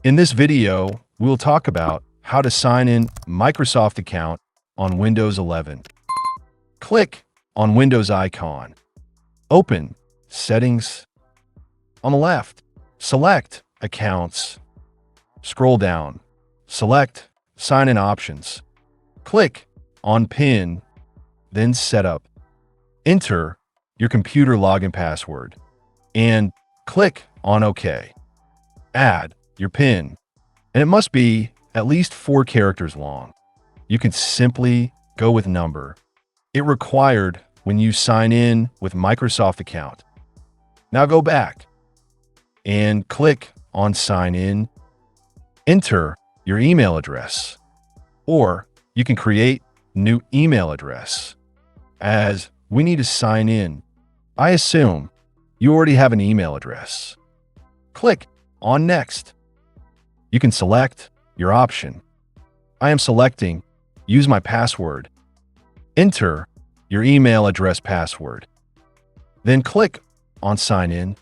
In this video, we'll talk about how to sign in Microsoft account on Windows 11. Click on Windows icon. Open Settings. On the left, select Accounts. Scroll down. Select Sign in Options. Click on PIN, then Setup. Enter your computer login password and click on OK. Add your PIN, and it must be at least 4 characters long. You can simply go with number. It required when you sign in with Microsoft account. Now go back and click on Sign In. Enter your email address, or you can create new email address. As we need to sign in, I assume you already have an email address. Click on Next. You can select your option. I am selecting Use my password. Enter your email address password. Then click on Sign In.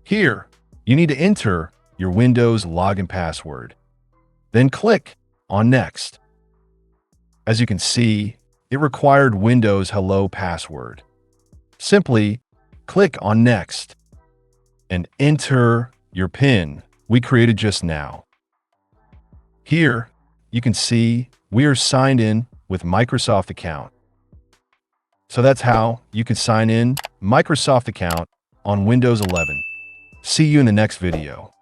Here, you need to enter your Windows login password. Then click on Next. As you can see, it required Windows Hello password. Simply click on Next and enter your PIN we created just now. Here, you can see we are signed in with Microsoft account. So that's how you can sign in Microsoft account on Windows 11. See you in the next video.